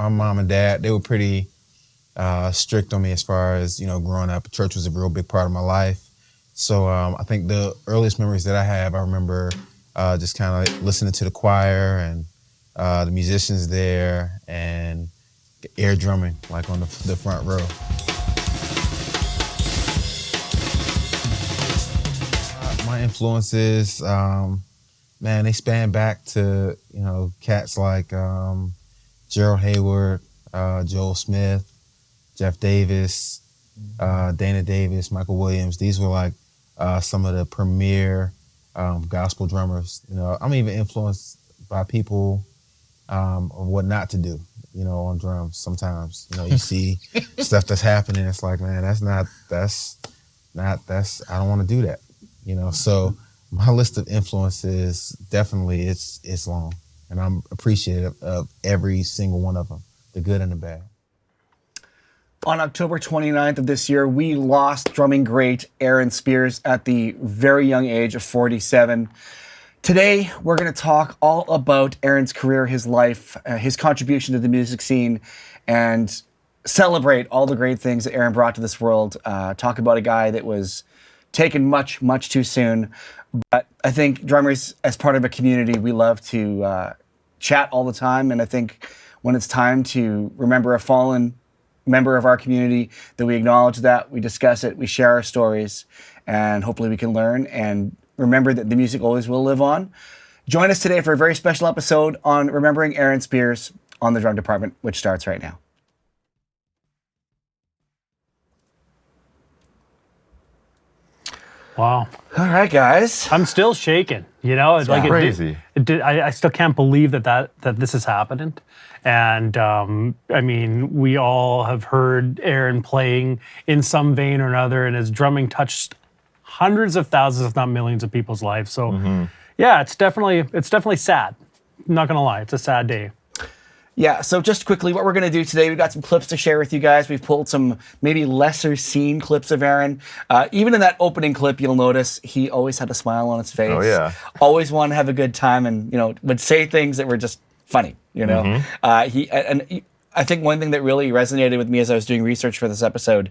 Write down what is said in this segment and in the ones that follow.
my mom and dad, they were pretty strict on me as far as, growing up. Church was a real big part of my life. So I think the earliest memories that I have, I remember just kind of listening to the choir and the musicians there and air drumming, like on the front row. My influences, man, they span back to, cats like Gerald Hayward, Joel Smith, Jeff Davis, Dana Davis, Michael Williams. These were like some of the premier gospel drummers. I'm even influenced by people of what not to do, on drums sometimes. You see stuff that's happening, it's like, man, I don't want to do that. So my list of influences, definitely it's long, and I'm appreciative of every single one of them, the good and the bad. On October 29th of this year, we lost drumming great Aaron Spears at the very young age of 47. Today, we're going to talk all about Aaron's career, his life, his contribution to the music scene, and celebrate all the great things that Aaron brought to this world. Talk about a guy that was taken much, much too soon. But I think drummers, as part of a community, we love to chat all the time. And I think when it's time to remember a fallen member of our community, that we acknowledge that, we discuss it, we share our stories, and hopefully we can learn and remember that the music always will live on. Join us today for a very special episode on remembering Aaron Spears on the Drum Department, which starts right now. Wow. All right, guys. I'm still shaking, It's like crazy. I still can't believe that this is happening. And we all have heard Aaron playing in some vein or another, and his drumming touched hundreds of thousands, if not millions of people's lives. So yeah, it's definitely sad. I'm not gonna lie, it's a sad day. Yeah, so just quickly, what we're going to do today, we've got some clips to share with you guys. We've pulled some maybe lesser seen clips of Aaron. Even in that opening clip, you'll notice he always had a smile on his face. Oh, yeah. Always wanted to have a good time and, would say things that were just funny, I think one thing that really resonated with me as I was doing research for this episode,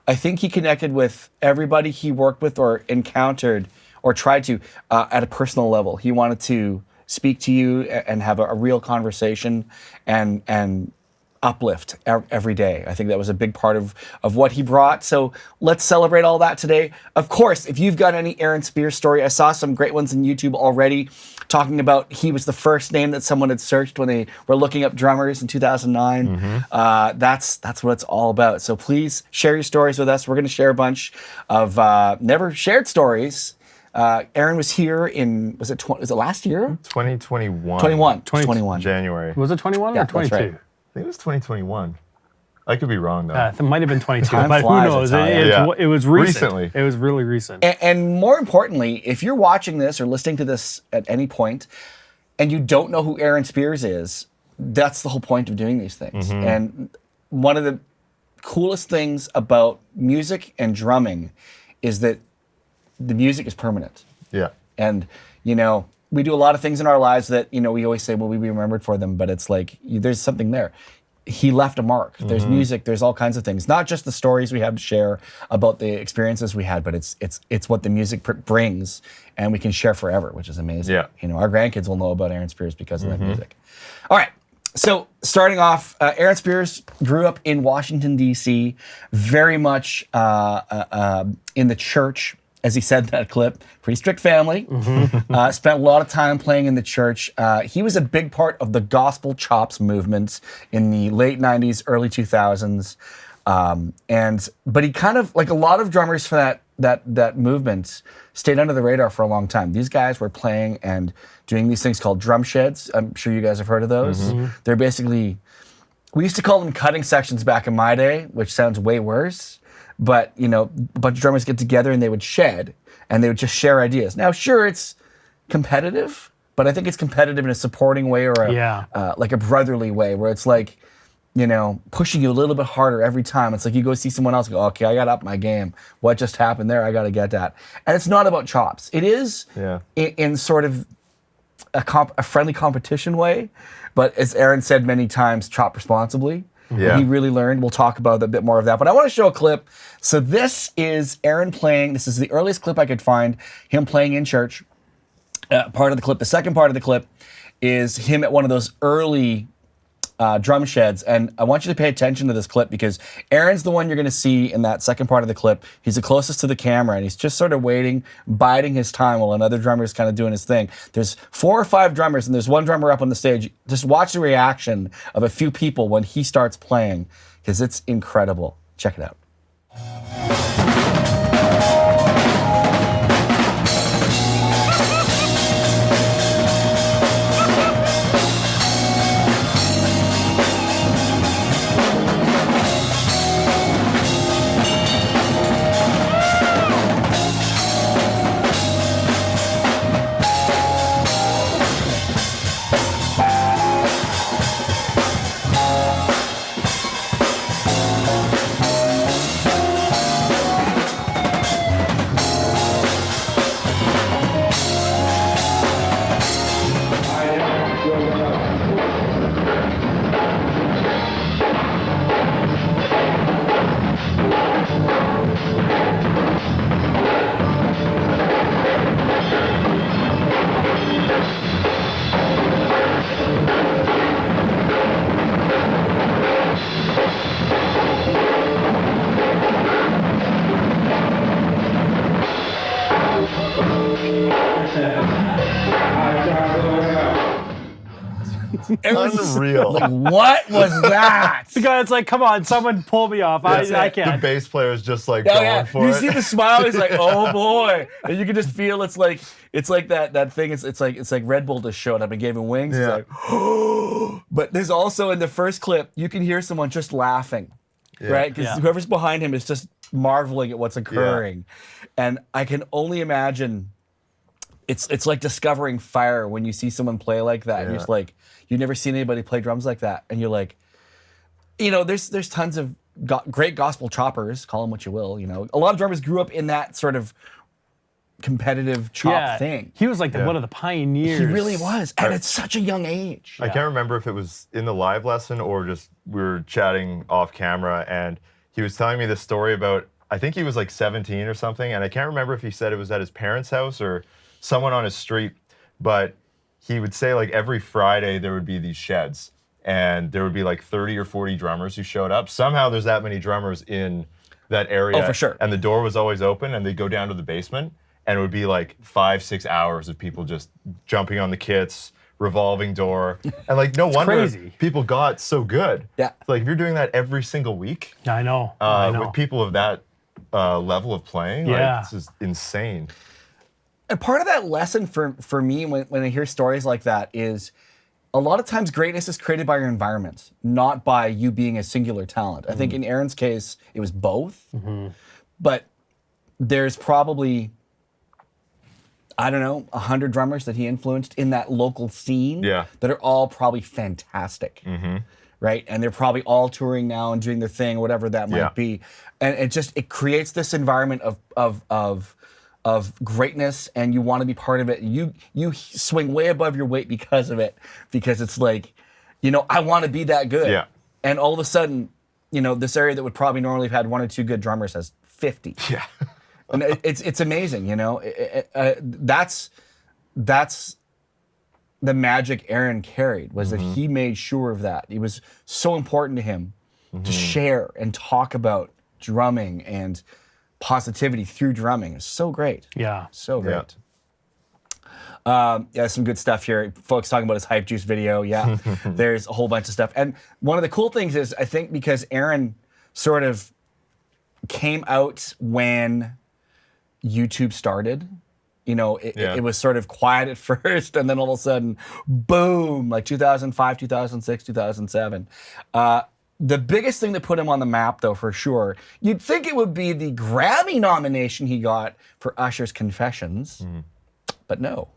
I think he connected with everybody he worked with or encountered or tried to at a personal level. He wanted to speak to you and have a real conversation and uplift every day. I think that was a big part of what he brought. So let's celebrate all that today. Of course, if you've got any Aaron Spears story, I saw some great ones on YouTube already talking about he was the first name that someone had searched when they were looking up drummers in 2009. That's what it's all about. So please share your stories with us. We're going to share a bunch of never shared stories. Aaron was here in, was it last year? 2021. 21. January. Was it 21 or 22? Right. I think it was 2021. I could be wrong, though. It might have been 22, Time but flies, who knows? I It was recent. Recently. It was really recent. And more importantly, if you're watching this or listening to this at any point and you don't know who Aaron Spears is, that's the whole point of doing these things. And one of the coolest things about music and drumming is that the music is permanent. Yeah. And, we do a lot of things in our lives that, we always say, well, we be remembered for them, but it's like, there's something there. He left a mark. There's music, there's all kinds of things. Not just the stories we have to share about the experiences we had, but it's what the music brings and we can share forever, which is amazing. Yeah. Our grandkids will know about Aaron Spears because of that music. All right. So starting off, Aaron Spears grew up in Washington, D.C., very much in the church. As he said in that clip, pretty strict family. Spent a lot of time playing in the church. He was a big part of the gospel chops movement in the late 90s, early 2000s. But he kind of, like a lot of drummers for that movement, stayed under the radar for a long time. These guys were playing and doing these things called drum sheds. I'm sure you guys have heard of those. They're basically, we used to call them cutting sections back in my day, which sounds way worse. But, a bunch of drummers get together and they would shed and they would just share ideas. Now, sure, it's competitive, but I think it's competitive in a supporting way or like a brotherly way where it's like, pushing you a little bit harder every time. It's like you go see someone else and go, okay, I got to up my game. What just happened there? I got to get that. And it's not about chops. It is in sort of a friendly competition way, but as Aaron said many times, chop responsibly. Yeah. He really learned. We'll talk about a bit more of that. But I want to show a clip. So this is Aaron playing. This is the earliest clip I could find, him playing in church. Part of the clip. The second part of the clip is him at one of those early drum sheds. And I want you to pay attention to this clip because Aaron's the one you're going to see in that second part of the clip. He's the closest to the camera and he's just sort of waiting, biding his time while another drummer is kind of doing his thing. There's 4 or 5 drummers and there's one drummer up on the stage. Just watch the reaction of a few people when he starts playing because it's incredible. Check it out. It was Unreal. like, what was that? The guy's like, come on, someone pull me off. I The can't. bass player is just like Oh, going yeah. for You it. see the smile. He's like, "Oh boy!" And you can just feel it's like that thing. It's like Red Bull just showed up and gave him wings. Yeah. He's like, "Oh!" But there's also in the first clip, you can hear someone just laughing, right? Because Yeah. whoever's behind him is just marveling at what's occurring, and I can only imagine. It's like discovering fire when you see someone play like that. And you're just like, you've never seen anybody play drums like that, and you're like, there's tons of great gospel choppers, call them what you will. A lot of drummers grew up in that sort of competitive chop thing. He was like one of the pioneers. He really was, and at such a young age. I can't remember if it was in the live lesson or just we were chatting off camera, and he was telling me this story about, I think he was like 17 or something, and I can't remember if he said it was at his parents' house or someone on his street, but he would say like every Friday there would be these sheds, and there would be like 30 or 40 drummers who showed up. Somehow there's that many drummers in that area. Oh, for sure. And the door was always open, and they'd go down to the basement, and it would be like 5-6 hours of people just jumping on the kits, revolving door, and like no wonder crazy. people got so good. Yeah. Like if you're doing that every single week, I know. I know. with people of that level of playing, Yeah. like, this is insane. And part of that lesson for me when I hear stories like that is a lot of times greatness is created by your environment, not by you being a singular talent. I think in Aaron's case, it was both. But there's probably, I don't know, 100 drummers that he influenced in that local scene that are all probably fantastic. Right? And they're probably all touring now and doing their thing, whatever that might be. And it creates this environment of greatness, and you want to be part of it. You swing way above your weight because of it, because it's like, I want to be that good. Yeah. And all of a sudden, this area that would probably normally have had 1 or 2 good drummers has 50. Yeah. And it's amazing, that's the magic Aaron carried, was that he made sure of that. It was so important to him to share and talk about drumming and positivity through drumming. It's so great. Yeah. So great. Some good stuff here. Folks talking about his Hype Juice video. Yeah, there's a whole bunch of stuff. And one of the cool things is, I think because Aaron sort of came out when YouTube started, it was sort of quiet at first, and then all of a sudden, boom, like 2005, 2006, 2007. The biggest thing that put him on the map, though, for sure, you'd think it would be the Grammy nomination he got for Usher's Confessions, but no.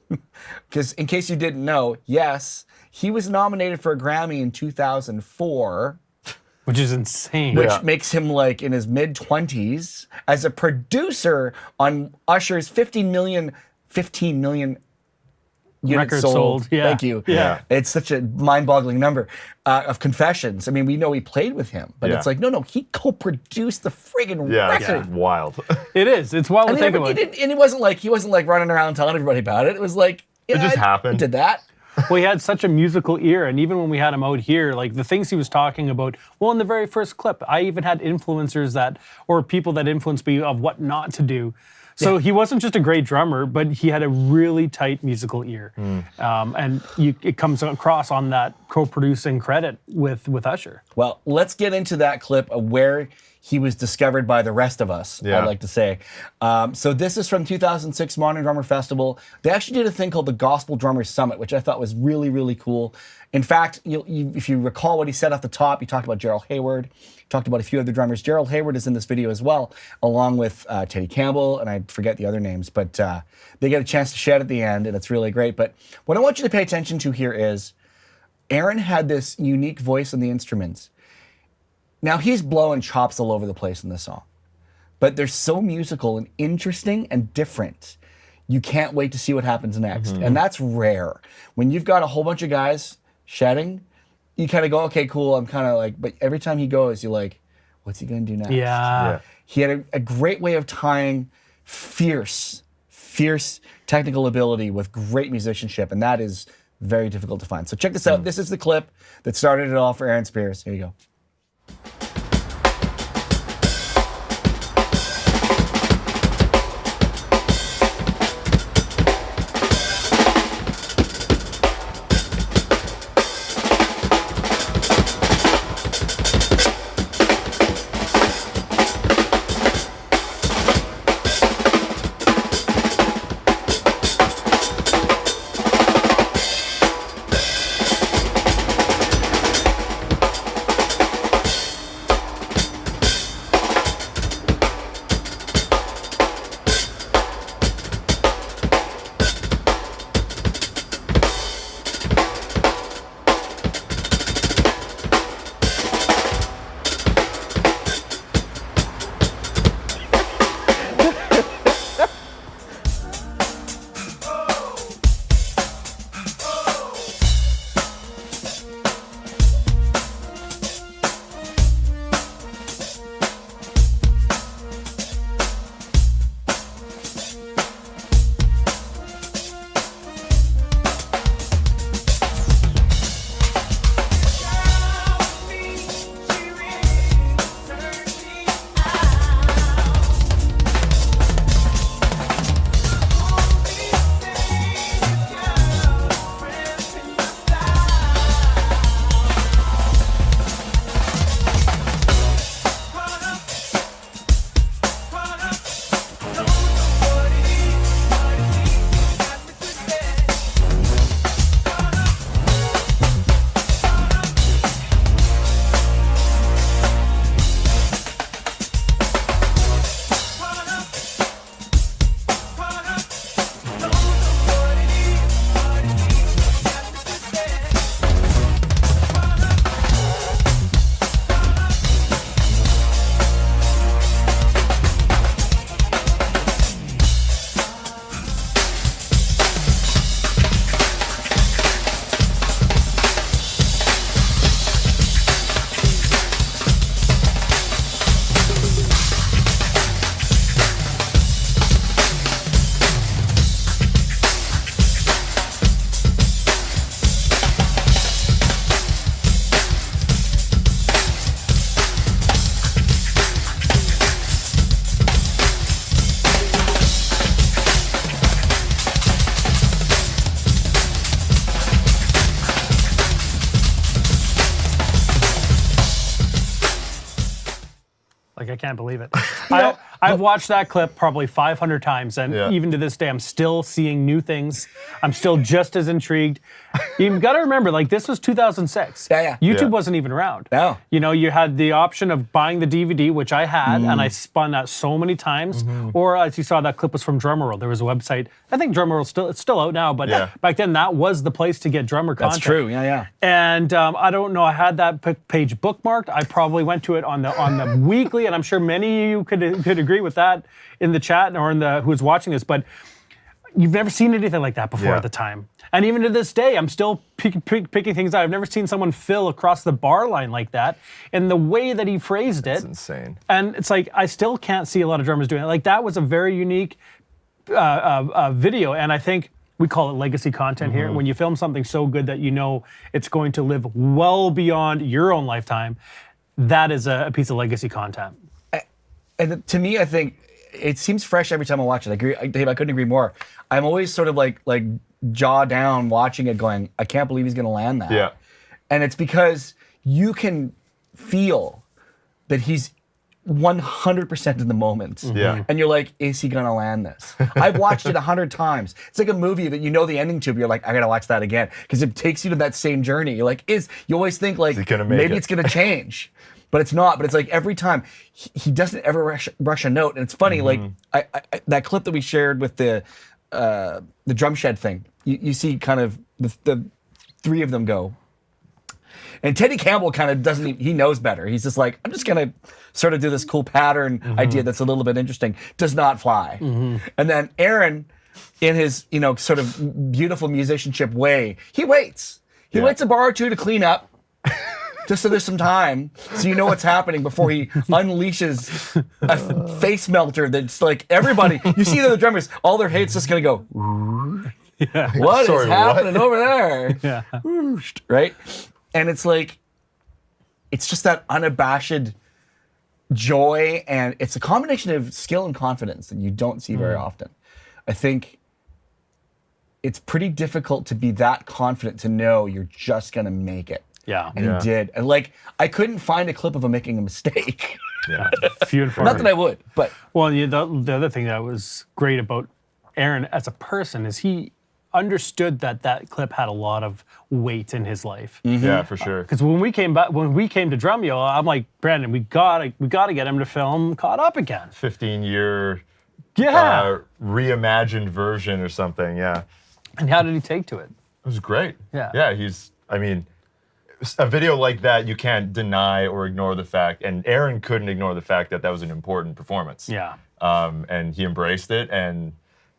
Because in case you didn't know, yes, he was nominated for a Grammy in 2004, Which is insane. which makes him like in his mid-20s as a producer on Usher's 15 million units Records sold. sold, yeah. Thank you. Yeah. It's such a mind-boggling number of confessions. I mean, we know he played with him, but Yeah. it's like, no, he co-produced the friggin' Yeah, record. it's wild. It is. It's wild to And, think he about. didn't, and he wasn't like running around telling everybody about it. It was like, yeah, just I happened. did that. Well, he had such a musical ear, and even when we had him out here, like the things he was talking about, well, in the very first clip, I even had influencers or people that influenced me of what not to do. So he wasn't just a great drummer, but he had a really tight musical ear. And it comes across on that co-producing credit with Usher. Well, let's get into that clip of where he was discovered by the rest of us, Yeah. I'd like to say. So this is from 2006 Modern Drummer Festival. They actually did a thing called the Gospel Drummers Summit, which I thought was really, really cool. In fact, if you recall what he said off the top, he talked about Gerald Hayward, talked about a few other drummers. Gerald Hayward is in this video as well, along with Teddy Campbell, and I forget the other names, but they get a chance to shed at the end, and it's really great. But what I want you to pay attention to here is Aaron had this unique voice on the instruments. Now, he's blowing chops all over the place in this song, but they're so musical and interesting and different. You can't wait to see what happens next. And that's rare. When you've got a whole bunch of guys shedding, you kind of go, okay, cool. I'm kind of like, but every time he goes, you're like, what's he going to do next? Yeah. He had a great way of tying fierce technical ability with great musicianship, and that is very difficult to find. So check this out. This is the clip that started it all for Aaron Spears. Here you go. Like, I can't believe it. I've watched that clip probably 500 times, and even to this day, I'm still seeing new things. I'm still just as intrigued. You've got to remember, like, this was 2006. YouTube wasn't even around. No. You know, you had the option of buying the DVD, which I had, and I spun that so many times. Or, as you saw, that clip was from Drumeo. There was a website. I think Drumeo it's still out now, but back then that was the place to get drummer content. That's true. Yeah. And I don't know. I had that page bookmarked. I probably went to it on the weekly, and I'm sure many of you could agree with that in the chat or who's watching this. But you've never seen anything like that before Yeah. at the time. And even to this day, I'm still picking things out. I've never seen someone fill across the bar line like that. And the way that he phrased It's it, insane. and it's like, I still can't see a lot of drummers doing it. Like, that was a very unique video. And I think we call it legacy content here. When you film something so good that you know it's going to live well beyond your own lifetime, that is a piece of legacy content. And to me, I think it seems fresh every time I watch it. I agree, Dave, I couldn't agree more. I'm always sort of like jaw down watching it going, I can't believe he's going to land that. Yeah. And it's because you can feel that he's 100% in the moment. Yeah. And you're like, is he going to land this? I've watched it 100 times. It's like a movie that you know the ending to, but you're like, I got to watch that again. Because it takes you to that same journey. You're like, you always think like, he gonna make maybe it? it's going to change. But it's not. But it's like every time he doesn't ever rush a note. And it's funny, like I, that clip that we shared with the drum shed thing, you see kind of the three of them go. And Teddy Campbell kind of doesn't even, he knows better. He's just like, I'm just going to sort of do this cool pattern idea that's a little bit interesting. Does not fly. And then Aaron, in his, sort of beautiful musicianship way, he waits. He waits a bar or two to clean up. Just so there's some time, so you know what's happening before he unleashes a face melter that's like everybody. You see the drummers, all their hate's just gonna go. What is happening over there? Yeah. Right? And it's like, it's just that unabashed joy, and it's a combination of skill and confidence that you don't see very often. I think it's pretty difficult to be that confident to know you're just gonna make it. Yeah. And he did. And like, I couldn't find a clip of him making a mistake. Yeah. Few and far. Not that I would, but Well, the other thing that was great about Aaron as a person is he understood that clip had a lot of weight in his life. Yeah, for sure. Because when we came to Drumeo, I'm like, Brandon, we gotta get him to film Caught Up again. 15-year Yeah. reimagined version or something. Yeah. And how did he take to it? It was great. Yeah. Yeah, I mean, a video like that, you can't deny or ignore the fact, and Aaron couldn't ignore the fact that was an important performance. Yeah. And he embraced it, and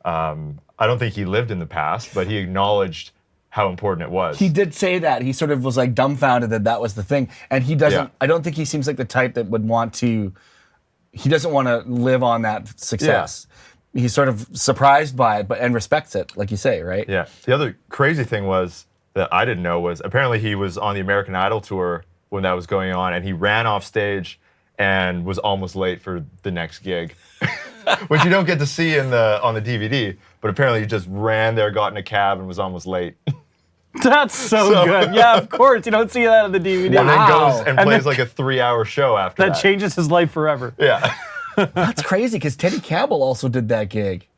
I don't think he lived in the past, but he acknowledged how important it was. he did say that. He sort of was like dumbfounded that was the thing. And he doesn't, Yeah. I don't think he seems like the type that would want to, he doesn't want to live on that success. He's sort of surprised by it, and respects it, like you say, right? Yeah. The other crazy thing was that I didn't know was apparently he was on the American Idol tour when that was going on, and he ran off stage and was almost late for the next gig, which you don't get to see on the DVD. But apparently he just ran there, got in a cab, and was almost late. That's so good. Yeah, of course. You don't see that on the DVD. And then goes and And plays then- like a 3-hour show after that. That changes his life forever. Yeah. That's crazy because Teddy Campbell also did that gig.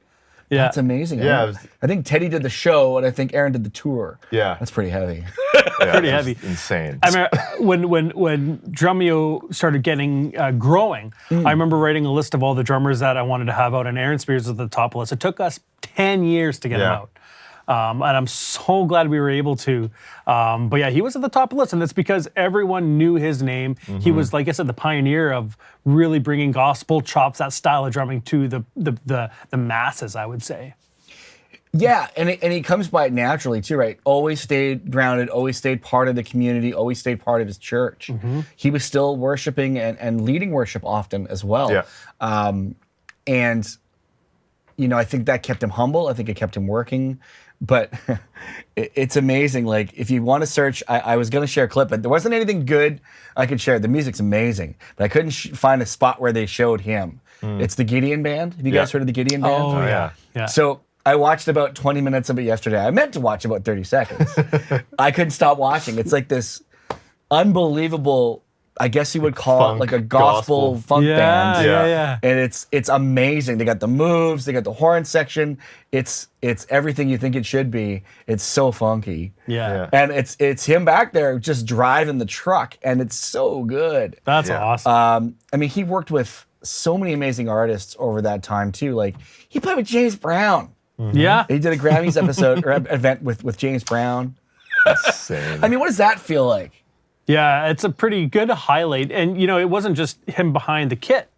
Yeah. That's amazing. Yeah, I think Teddy did the show, and I think Aaron did the tour. Yeah. That's pretty heavy. Yeah, Pretty it was heavy. Insane. I remember when Drumeo started getting growing, I remember writing a list of all the drummers that I wanted to have out, and Aaron Spears was at the top of the list. It took us 10 years to get him Yeah. out. And I'm so glad we were able to. But yeah, he was at the top of the list, and that's because everyone knew his name. He was, like I said, the pioneer of really bringing gospel chops, that style of drumming, to the masses, I would say. Yeah, and he comes by it naturally too, right? Always stayed grounded, always stayed part of the community, always stayed part of his church. He was still worshiping and leading worship often as well. Yeah. And, I think that kept him humble. I think it kept him working. But it's amazing. Like, if you want to search, I was going to share a clip, but there wasn't anything good I could share. The music's amazing, but I couldn't find a spot where they showed him. It's the Gideon Band. Have you guys heard of the Gideon Band? Oh, yeah. Yeah. So I watched about 20 minutes of it yesterday. I meant to watch about 30 seconds. I couldn't stop watching. It's like this unbelievable, I guess you would call it like a gospel funk band. Yeah. And it's amazing. They got the moves, they got the horn section. It's everything you think it should be. It's so funky. Yeah. And it's him back there just driving the truck, and it's so good. That's Yeah. awesome. I mean, he worked with so many amazing artists over that time too. Like, he played with James Brown. Yeah. He did a Grammys episode or event with James Brown. Insane. I mean, what does that feel like? Yeah, it's a pretty good highlight. And, it wasn't just him behind the kit.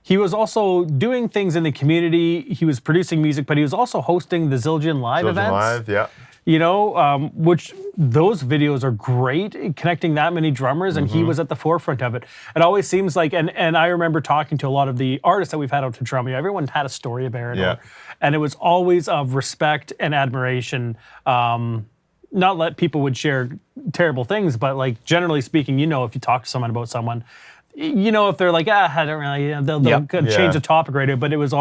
he was also doing things in the community. He was producing music, but he was also hosting the Zildjian Live Children events. Live, yeah. You know, which those videos are great, connecting that many drummers, and he was at the forefront of it. It always seems like, and I remember talking to a lot of the artists that we've had out to Drumeo, everyone had a story of Aaron, Yeah. and it was always of respect and admiration. Not that people would share terrible things, but like generally speaking, you know, if you talk to someone about someone, you know, if they're like, I don't really, they'll Yep. change the topic right away, but it was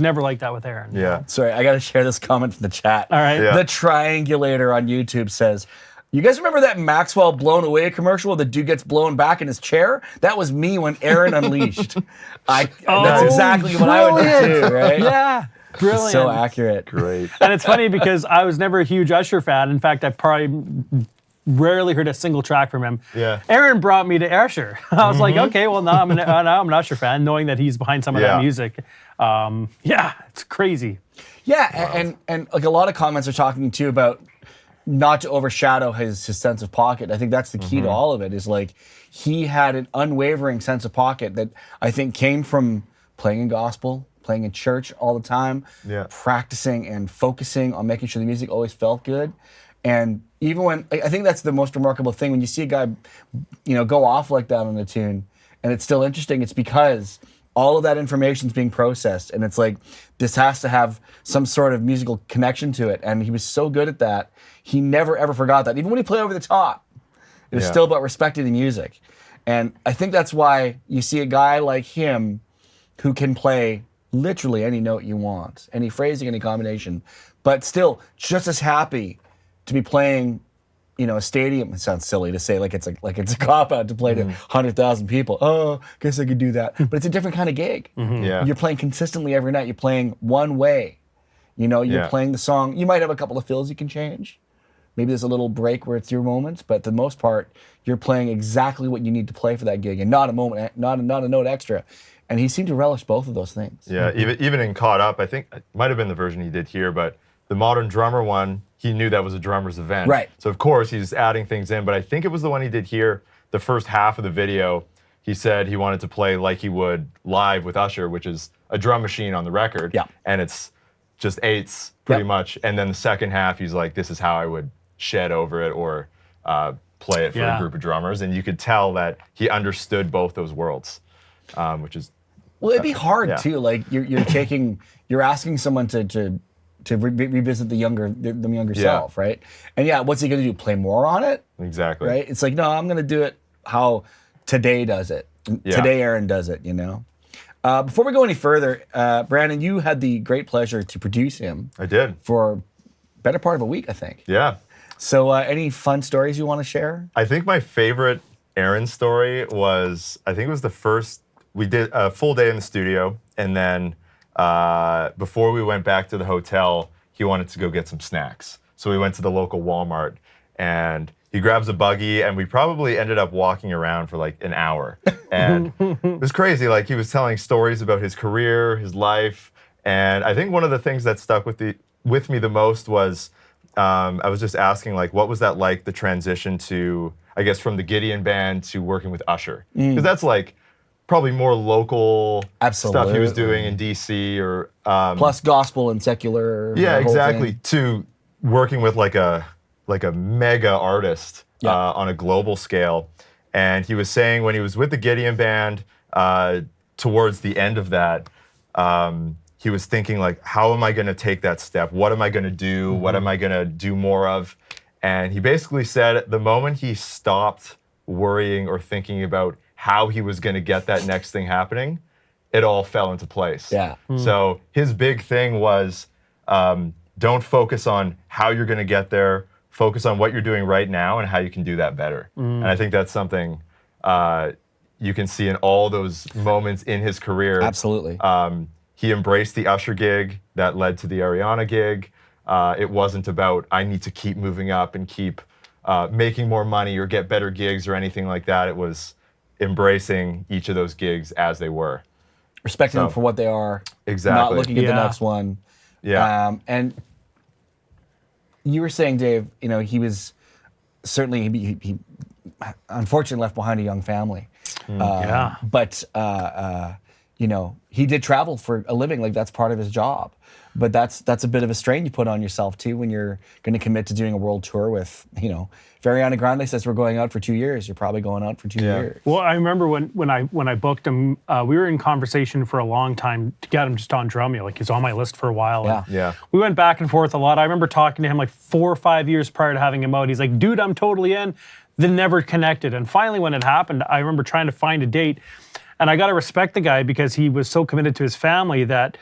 never like that with Aaron. Yeah. Sorry, I got to share this comment from the chat. All right. Yeah. The Triangulator on YouTube says, you guys remember that Maxwell Blown Away commercial where the dude gets blown back in his chair? That was me when Aaron Unleashed. That's exactly what I would do too, right? Yeah. Brilliant. So accurate. Great. And it's funny because I was never a huge Usher fan. In fact, I probably rarely heard a single track from him. Yeah. Aaron brought me to Usher. I was like, okay, well now I'm an Usher fan, knowing that he's behind some of that Yeah. music. Yeah, it's crazy. Yeah, and like a lot of comments are talking too about not to overshadow his sense of pocket. I think that's the key to all of it, is like he had an unwavering sense of pocket that I think came from playing in gospel, playing in church all the time, Yeah. practicing and focusing on making sure the music always felt good. And even when, I think that's the most remarkable thing, when you see a guy, you know, go off like that on a tune and it's still interesting, it's because all of that information is being processed, and it's like, this has to have some sort of musical connection to it. And he was so good at that. He never ever forgot that. Even when he played over the top, it was Yeah. still about respecting the music. And I think that's why you see a guy like him who can play literally any note you want, any phrasing, any combination, but still just as happy to be playing, you know, a stadium. It sounds silly to say, like it's a cop out to play to 100,000 people. Oh, guess I could do that. But it's a different kind of gig. Yeah. You're playing consistently every night. You're playing one way. You know, you're Yeah. playing the song. You might have a couple of fills you can change. Maybe there's a little break where it's your moments, but for the most part, you're playing exactly what you need to play for that gig, and not a moment, not a note extra. And he seemed to relish both of those things. Yeah, even in Caught Up, I think it might have been the version he did here, but the Modern Drummer one, he knew that was a drummer's event. Right. So of course he's adding things in, but I think it was the one he did here, the first half of the video, he said he wanted to play like he would live with Usher, which is a drum machine on the record. Yeah. And it's just eights pretty Yep. much. And then the second half, he's like, this is how I would shed over it or play it for Yeah. a group of drummers. And you could tell that he understood both those worlds, which is Well, it'd be hard Yeah. too. Like you're asking someone to revisit the younger Yeah. self, right? And yeah, what's he gonna do? Play more on it, exactly. right? It's like, no, I'm gonna do it how today does it. Yeah. Today Aaron does it, you know. Before we go any further, Brandon, you had the great pleasure to produce him I did. for better part of a week, I think. Yeah. So, any fun stories you want to share? I think my favorite Aaron story was, I think it was the first, we did a full day in the studio, and then before we went back to the hotel, he wanted to go get some snacks. So we went to the local Walmart, and he grabs a buggy, and we probably ended up walking around for like an hour. And it was crazy. Like, he was telling stories about his career, his life, and I think one of the things that stuck with me the most was, I was just asking, like, what was that like, the transition to, I guess, from the Gideon band to working with Usher? Because that's like probably more local stuff he was Absolutely. doing in DC or Plus gospel and secular. yeah, the whole exactly. thing. To working with like a mega artist Yeah. on a global scale. And he was saying when he was with the Gideon band, towards the end of that, he was thinking like, how am I going to take that step? What am I going to do? What am I going to do more of? And he basically said the moment he stopped worrying or thinking about how he was going to get that next thing happening, it all fell into place. Yeah. So his big thing was, don't focus on how you're going to get there. Focus on what you're doing right now and how you can do that better. And I think that's something you can see in all those moments in his career. Absolutely. He embraced the Usher gig that led to the Ariana gig. It wasn't about, I need to keep moving up and keep making more money or get better gigs or anything like that. It was embracing each of those gigs as they were. Respecting them So- for what they are. Exactly. Not looking at the Yeah. next one. Yeah. And you were saying, Dave, you know, he was certainly, he unfortunately left behind a young family. Yeah. But, he did travel for a living, like that's part of his job. But that's a bit of a strain you put on yourself too when you're going to commit to doing a world tour with, Ariana Grande says we're going out for 2 years. You're probably going out for 2 years. Well, I remember when I booked him, we were in conversation for a long time to get him just on Drumeo. Like he's on my list for a while. Yeah. And we went back and forth a lot. I remember talking to him like 4 or 5 years prior to having him out. He's like, dude, I'm totally in. Then never connected. And finally, when it happened, I remember trying to find a date. And I got to respect the guy because he was so committed to his family that,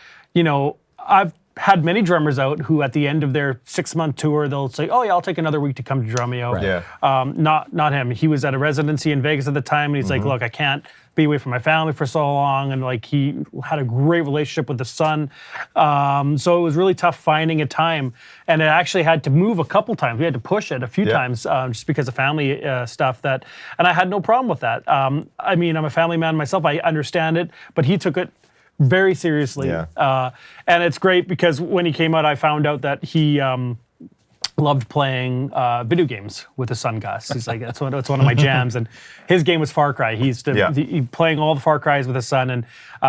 I've had many drummers out who at the end of their 6-month tour, they'll say, oh yeah, I'll take another week to come to Drumeo. Right. Yeah. Not him. He was at a residency in Vegas at the time, and he's like, look, I can't be away from my family for so long. And like he had a great relationship with the son. So it was really tough finding a time. And it actually had to move a couple times. We had to push it a few times just because of family stuff and I had no problem with that. I mean, I'm a family man myself. I understand it, but he took it very seriously. Yeah. And it's great because when he came out, I found out that he loved playing video games with his son Gus. He's like, that's one of my jams. And his game was Far Cry. He's playing all the Far Cries with his son. And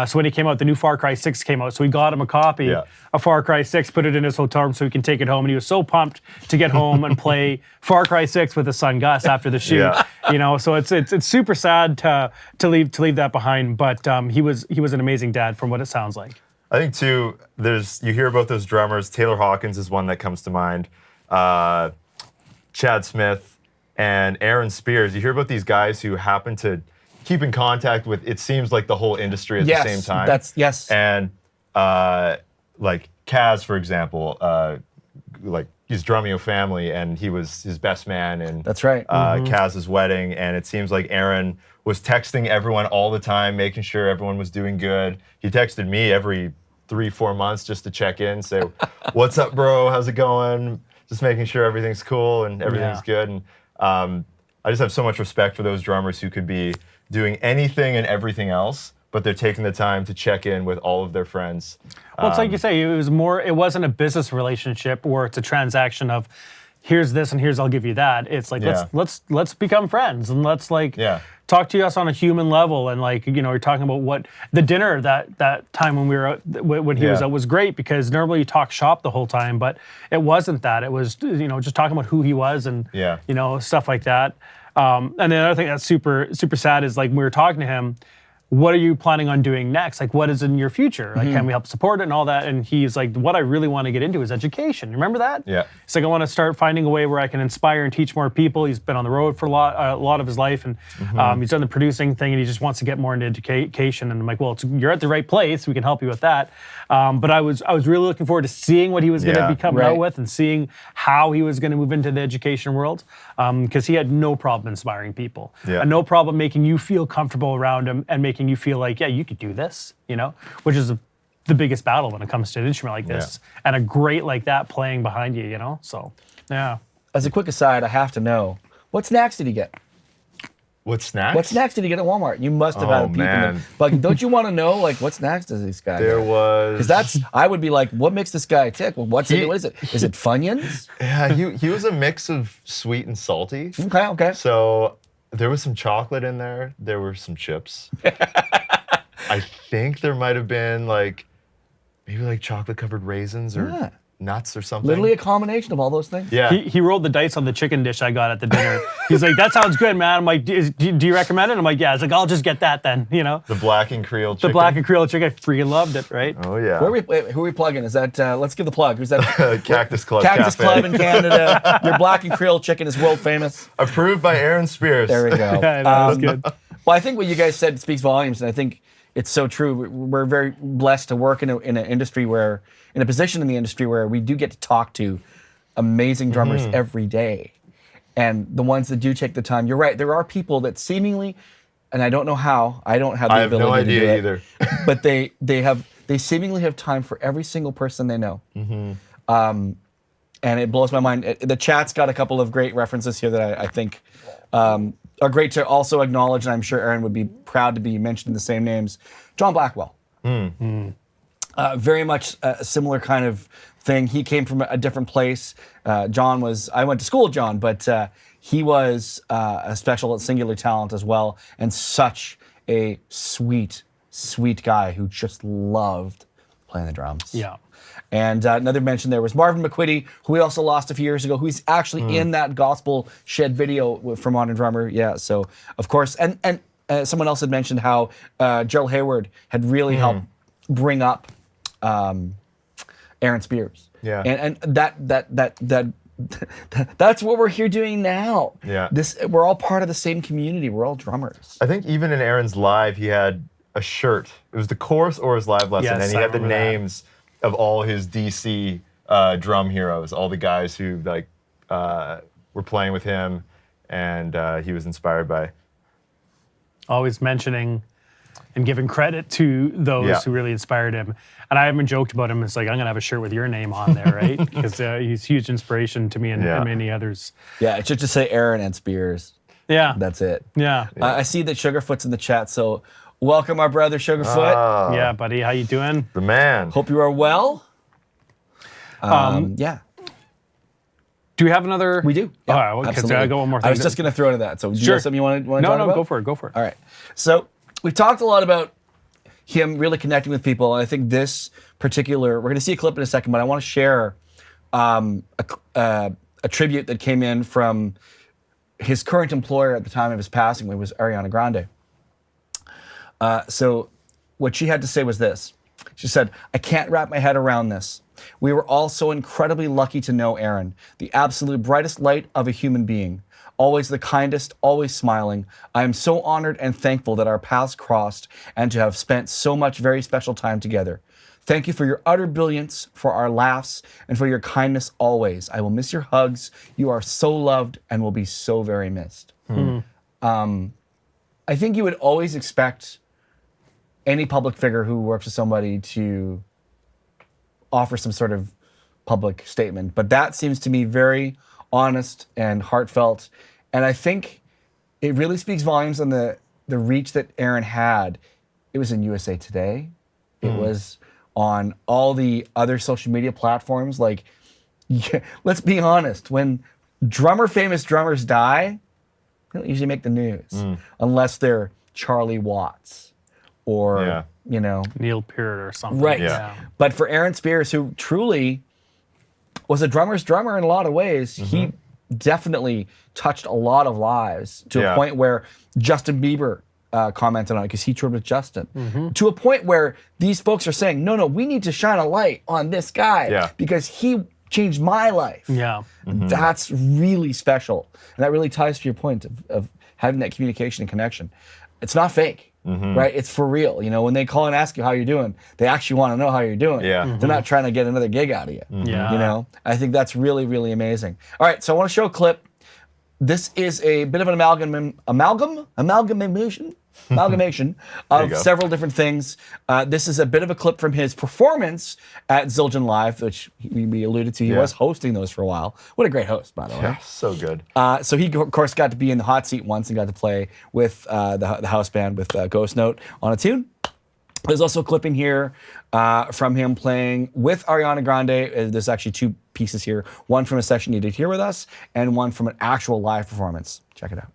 so when he came out, the new Far Cry 6 came out. So we got him a copy of Far Cry 6, put it in his hotel room so he can take it home. And he was so pumped to get home and play Far Cry 6 with his son Gus after the shoot. So it's super sad to leave that behind. But he was an amazing dad from what it sounds like. I think too, you hear about those drummers. Taylor Hawkins is one that comes to mind. Chad Smith and Aaron Spears. You hear about these guys who happen to keep in contact with, it seems like the whole industry at the same time. And like Kaz, for example, like he's Drumeo family, and he was his best man in That's right. Kaz's wedding. And it seems like Aaron was texting everyone all the time, making sure everyone was doing good. He texted me every 3-4 months just to check in, say, what's up, bro? How's it going? Just making sure everything's cool and everything's good. And I just have so much respect for those drummers who could be doing anything and everything else, but they're taking the time to check in with all of their friends. Well, it's like you say, it wasn't a business relationship where it's a transaction of here's this and here's I'll give you that. It's like let's become friends and let's talk to us on a human level. And like, you're talking about what the dinner that time when we were out, when he was out was great because normally you talk shop the whole time, but it wasn't that. It was, just talking about who he was and, stuff like that. And the other thing that's super, super sad is like, when we were talking to him, what are you planning on doing next? Like, what is in your future? Like, can we help support it and all that? And he's like, what I really want to get into is education. Remember that? Yeah. He's like, I want to start finding a way where I can inspire and teach more people. He's been on the road for a lot of his life, and he's done the producing thing, and he just wants to get more into education. And I'm like, well, you're at the right place. We can help you with that. But I was really looking forward to seeing what he was going to be coming out with and seeing how he was going to move into the education world, because he had no problem inspiring people, and no problem making you feel comfortable around him and making you feel like, yeah, you could do this, which is the biggest battle when it comes to an instrument like this, and a great like that playing behind you, So, yeah. As a quick aside, I have to know, what snacks did he get? What snacks? What snacks did he get at Walmart? You must have had people. Man. But don't you want to know, like, what snacks does this guy There get? was... Because I would be like, what makes this guy tick? Well, what is it? Is it Funyuns? Yeah, he was a mix of sweet and salty. Okay. So there was some chocolate in there. There were some chips. I think there might have been maybe chocolate covered raisins or nuts or something. Literally a combination of all those things. Yeah. He rolled the dice on the chicken dish I got at the dinner. He's like, that sounds good, man. I'm like, do you recommend it? I'm like, yeah. He's like, I'll just get that then, The black and Creole chicken. The black and Creole chicken. I freaking loved it, right? Oh, yeah. Who are we plugging? Is that, let's give the plug. Who's that? Cactus Club Cactus Cafe. Club in Canada. Your black and Creole chicken is world famous. Approved by Aaron Spears. There we go. Yeah, that was good. Well, I think what you guys said speaks volumes, and I think it's so true. We're very blessed to work in an industry in a position in the industry where we do get to talk to amazing drummers every day. And the ones that do take the time, you're right, there are people that seemingly, and I don't know how, I don't have the ability to do it. I have no idea either. But they seemingly have time for every single person they know. And it blows my mind. The chat's got a couple of great references here that I think are great to also acknowledge, and I'm sure Aaron would be proud to be mentioned in the same names. John Blackwell. Very much a similar kind of thing. He came from a different place. I went to school with John, but he was a special singular talent as well, and such a sweet sweet guy who just loved playing the drums. Yeah. And another mention there was Marvin McQuitty, who we also lost a few years ago, who's actually in that Gospel Shed video for Modern Drummer. Yeah, so of course, and someone else had mentioned how Gerald Hayward had really helped bring up Aaron Spears. Yeah. And that's what we're here doing now. Yeah. We're all part of the same community. We're all drummers. I think even in Aaron's live, he had a shirt. It was the chorus or his live lesson, Yes, and he I had the remember that. names of all his DC drum heroes, all the guys who like were playing with him, and he was inspired by. Always mentioning and giving credit to those Yeah. who really inspired him. And I haven't joked about him. It's like, I'm going to have a shirt with your name on there, right? Because he's huge inspiration to me and many others. Yeah, it should just say Aaron and Spears. Yeah. That's it. Yeah. I see that Sugarfoot's in the chat, so welcome our brother Sugarfoot. Ah, Yeah, buddy. How you doing? the man. Hope you are well. Yeah, Do we have another? we do. Oh, Yeah, okay, so absolutely. I got one more thing. I was just going to throw into that. So do you Sure. have something you want to talk No, about? go for it. Go for it. All right. So we've talked a lot about him really connecting with people, and I think this particular, we're going to see a clip in a second, but I want to share a tribute that came in from his current employer at the time of his passing, which was Ariana Grande. So what she had to say was this. She said, "I can't wrap my head around this. We were all so incredibly lucky to know Aaron, the absolute brightest light of a human being. Always the kindest, always smiling. I am so honored and thankful that our paths crossed and to have spent so much very special time together. Thank you for your utter brilliance, for our laughs, and for your kindness always. I will miss your hugs. You are so loved and will be so very missed." I think you would always expect any public figure who works with somebody to offer some sort of public statement, but that seems to me very honest and heartfelt, and I think it really speaks volumes on the reach that Aaron had. It was in USA Today. It was on all the other social media platforms. Like, yeah, let's be honest, when famous drummers die, they don't usually make the news unless they're Charlie Watts or, Neil Peart or something. right. Yeah. But for Aaron Spears, who truly was a drummer's drummer in a lot of ways, he definitely touched a lot of lives to a point where Justin Bieber commented on it because he toured with Justin. To a point where these folks are saying, no, we need to shine a light on this guy because he changed my life. Yeah. That's really special. And that really ties to your point of having that communication and connection. It's not fake. Right? It's for real. When they call and ask you how you're doing, they actually want to know how you're doing. Yeah. They're not trying to get another gig out of you. Yeah. I think that's really, really amazing. All right, so I want to show a clip. This is a bit of an amalgamation of go. several different things. This is a bit of a clip from his performance at Zildjian Live, which we alluded to. He was hosting those for a while. What a great host, by the way. Yeah, so good. So he, of course, got to be in the hot seat once and got to play with the house band with Ghost Note on a tune. There's also a clipping here from him playing with Ariana Grande. There's actually two pieces here. One from a session he did here with us and one from an actual live performance. Check it out.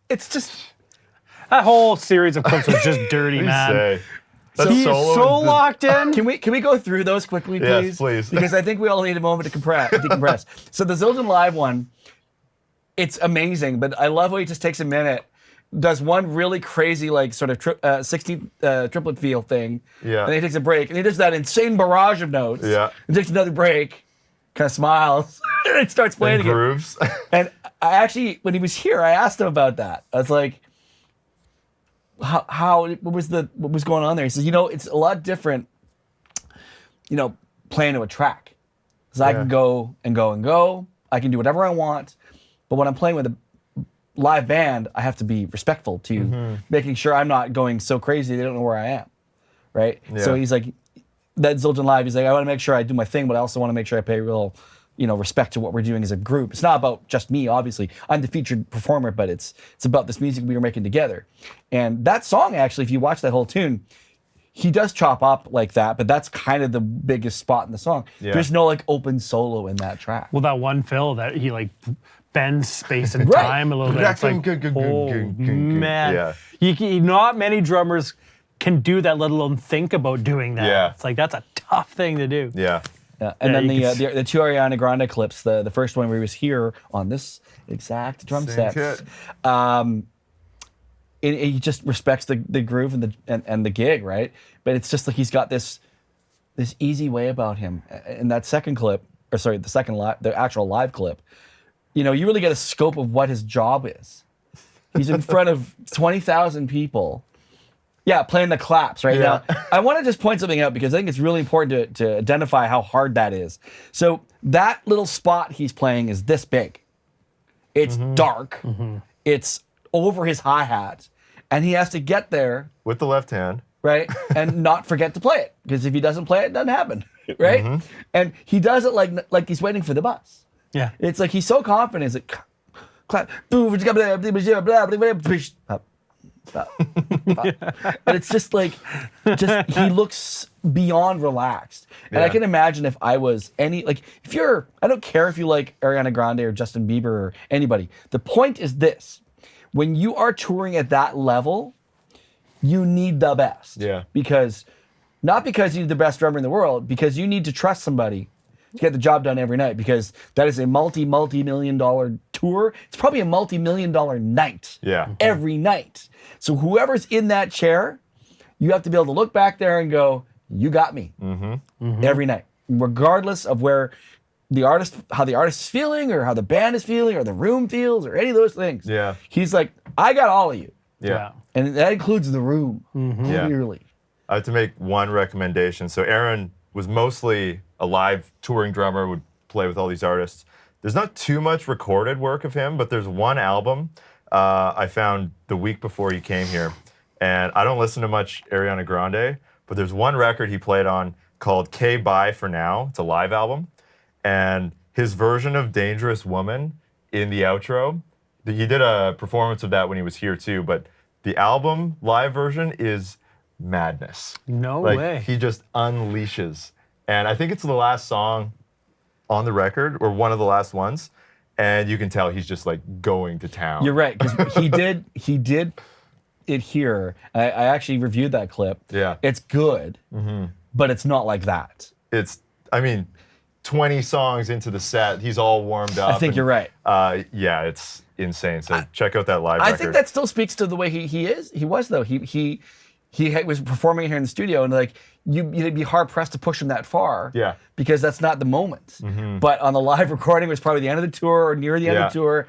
It's just That whole series of clips was just dirty, man. Say. That He's solo so is- locked in. Can we go through those quickly, please? Yes, please. Because I think we all need a moment to decompress. So the Zildjian Live one, it's amazing, but I love how he just takes a minute, does one really crazy like sort of 16 triplet feel thing, Yeah. and then he takes a break, and he does that insane barrage of notes, Yeah. and takes another break, kind of smiles, and then starts playing and again. grooves. And I actually, when he was here, I asked him about that. I was like, what was going on there? He says, it's a lot different, playing to a track. Because I can go and go and go. I can do whatever I want. But when I'm playing with a live band, I have to be respectful to making sure I'm not going so crazy they don't know where I am. Right? Yeah. So he's like, that Zildjian Live, he's like, I want to make sure I do my thing, but I also want to make sure I pay real, respect to what we're doing as a group. It's not about just me, obviously. I'm the featured performer, but it's about this music we were making together. And that song, actually, if you watch that whole tune, he does chop up like that, but that's kind of the biggest spot in the song. Yeah. There's no like open solo in that track. Well, that one fill that he like bends space and Right. time a little bit. It's like, oh man, Yeah. not many drummers can do that, let alone think about doing that. Yeah. It's like that's a tough thing to do. Yeah. Yeah. And Yeah, then you can the two Ariana Grande clips, the first one where he was here on this exact drum Same set, kit. he just respects the groove and the gig, right? But it's just like he's got this easy way about him. In that second clip, the actual live clip, you really get a scope of what his job is. He's in front of 20,000 people. Yeah, playing the claps right Yeah. now. I want to just point something out because I think it's really important to identify how hard that is. So that little spot he's playing is this big. It's dark. It's over his hi-hat. And he has to get there, With the left hand. right? And not forget to play it. Because if he doesn't play it, it doesn't happen. Right? And he does it like he's waiting for the bus. Yeah. It's like he's so confident. It's like, clap, and it's just like, he looks beyond relaxed. And I Yeah. can imagine if I was I don't care if you like Ariana Grande or Justin Bieber or anybody. The point is this: when you are touring at that level, you need the best. Yeah. Because, not because you need the best drummer in the world, because you need to trust somebody to get the job done every night, because that is a multi-million dollar tour. It's probably a multi-million dollar night. Yeah. Every night. So whoever's in that chair, you have to be able to look back there and go, you got me. Every night. Regardless of where the artist, how the artist is feeling, or how the band is feeling, or the room feels, or any of those things. Yeah. He's like, I got all of you. Yeah. And that includes the room, Yeah. clearly. I have to make one recommendation. So Aaron was mostly a live touring drummer, would play with all these artists. There's not too much recorded work of him, but there's one album I found the week before he came here. And I don't listen to much Ariana Grande, but there's one record he played on called K Bye For Now. It's a live album. And his version of Dangerous Woman in the outro, he did a performance of that when he was here too, but the album live version is madness. No Like, way. he just unleashes. And I think it's the last song on the record, or one of the last ones. And you can tell he's just like going to town. You're right, because he did it here. I actually reviewed that clip. Yeah. It's good, but it's not like that. It's, I mean, 20 songs into the set, he's all warmed up. I think you're right. Yeah, it's insane. So check out that live I record. think that still speaks to the way he was though. He was performing here in the studio, and like you'd be hard pressed to push him that far. Yeah. Because that's not the moment. But on the live recording, it was probably the end of the tour or near the end of the tour.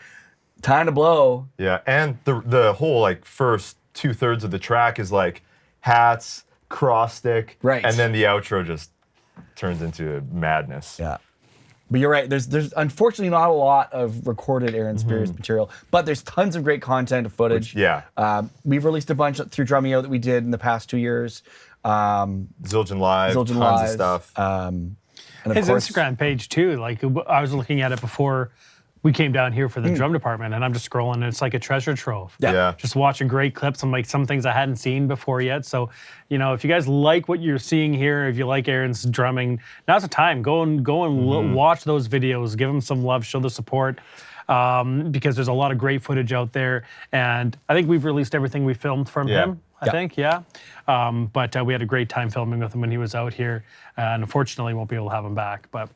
Time to blow. Yeah, and the whole like first 2/3 of the track is like hats, cross stick, Right. and then the outro just turns into madness. Yeah. But you're right. There's unfortunately not a lot of recorded Aaron Spears material, but there's tons of great content of footage. We've released a bunch through Drumeo that we did in the past 2 years. Zildjian Live, Zildjian tons Live, of stuff. And of His course, Instagram page too. Like I was looking at it before we came down here for the drum department, and I'm just scrolling, and it's like a treasure trove. Yeah. Just watching great clips and like some things I hadn't seen before yet. So, you know, if you guys like what you're seeing here, if you like Aaron's drumming, now's the time. Go and watch those videos. Give him some love. Show the support. Because there's a lot of great footage out there, and I think we've released everything we filmed from him. I think, but we had a great time filming with him when he was out here, and unfortunately won't be able to have him back. But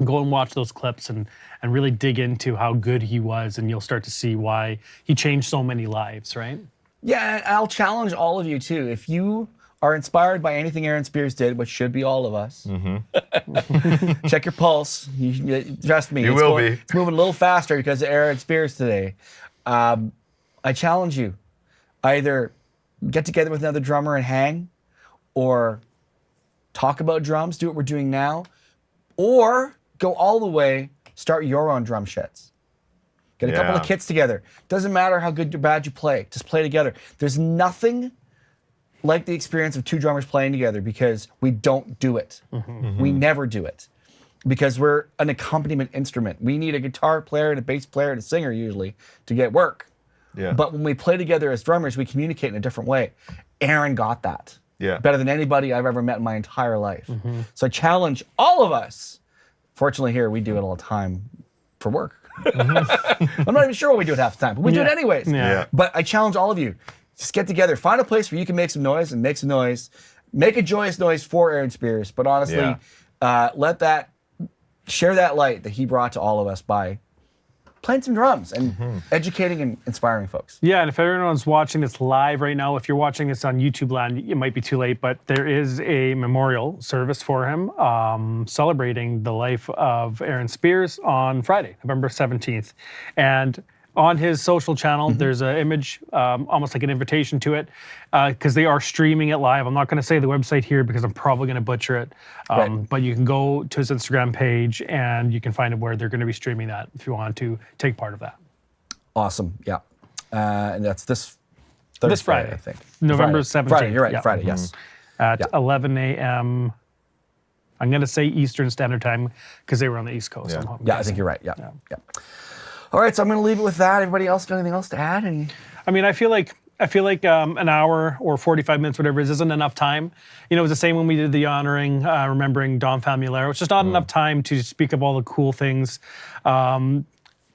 go and watch those clips and really dig into how good he was, and you'll start to see why he changed so many lives, right? yeah, and I'll challenge all of you too. If you are inspired by anything Aaron Spears did, which should be all of us, check your pulse. Trust me, You will be. It's moving a little faster because of Aaron Spears today. I challenge you, either get together with another drummer and hang, or talk about drums, do what we're doing now, or go all the way, start your own drum sheds. Get a couple of kits together. Doesn't matter how good or bad you play, just play together. There's nothing like the experience of two drummers playing together, because we don't do it. We never do it, because we're an accompaniment instrument. We need a guitar player and a bass player and a singer usually to get work. Yeah. But when we play together as drummers, we communicate in a different way. Aaron got that. Yeah. Better than anybody I've ever met in my entire life. So I challenge all of us. Fortunately here, we do it all the time for work. I'm not even sure what we do it half the time, but we do it anyways. Yeah. But I challenge all of you, just get together, find a place where you can make some noise and make some noise. Make a joyous noise for Aaron Spears, but honestly, share that light that he brought to all of us by playing some drums and educating and inspiring folks. Yeah, and if everyone's watching this live right now, if you're watching this on YouTube land, it might be too late, but there is a memorial service for him celebrating the life of Aaron Spears on Friday, November 17th. And on his social channel, there's an image, almost like an invitation to it, because they are streaming it live. I'm not going to say the website here because I'm probably going to butcher it, but you can go to his Instagram page and you can find it where they're going to be streaming that if you want to take part of that. Awesome, yeah. And that's this Friday, I think. November 17th. Friday, you're right, yeah. Friday, yes. At 11 a.m. I'm going to say Eastern Standard Time because they were on the East Coast. Yeah. Yeah, I think you're right, yeah. All right, so I'm going to leave it with that. Everybody else got anything else to add? I mean, I feel like an hour or 45 minutes, whatever it is, isn't enough time. You know, it was the same when we did the honoring, remembering Dom Famularo. It's just not enough time to speak of all the cool things. But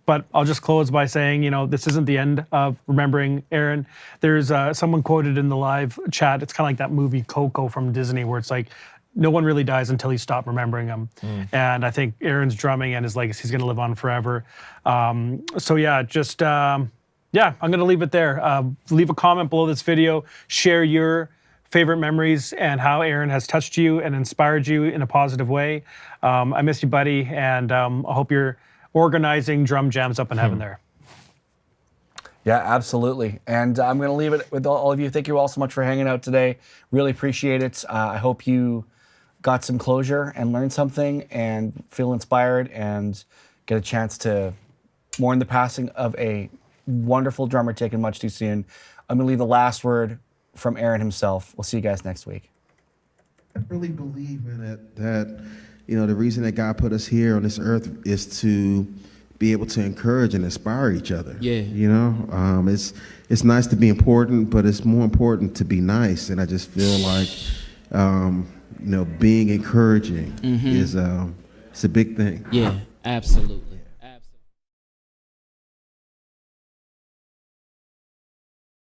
But I'll just close by saying, this isn't the end of remembering Aaron. There's someone quoted in the live chat. It's kind of like that movie Coco from Disney, where it's like, no one really dies until you stop remembering them. And I think Aaron's drumming and his legacy is going to live on forever. I'm going to leave it there. Leave a comment below this video. Share your favorite memories and how Aaron has touched you and inspired you in a positive way. I miss you, buddy, and I hope you're organizing drum jams up in heaven there. Yeah, absolutely. And I'm going to leave it with all of you. Thank you all so much for hanging out today. Really appreciate it. I hope you got some closure and learned something and feel inspired and get a chance to mourn the passing of a wonderful drummer taken much too soon. I'm going to leave the last word from Aaron himself. We'll see you guys next week. I really believe in it that, the reason that God put us here on this earth is to be able to encourage and inspire each other. Yeah. It's nice to be important, but it's more important to be nice. And I just feel like, being encouraging is it's a big thing. Yeah, absolutely.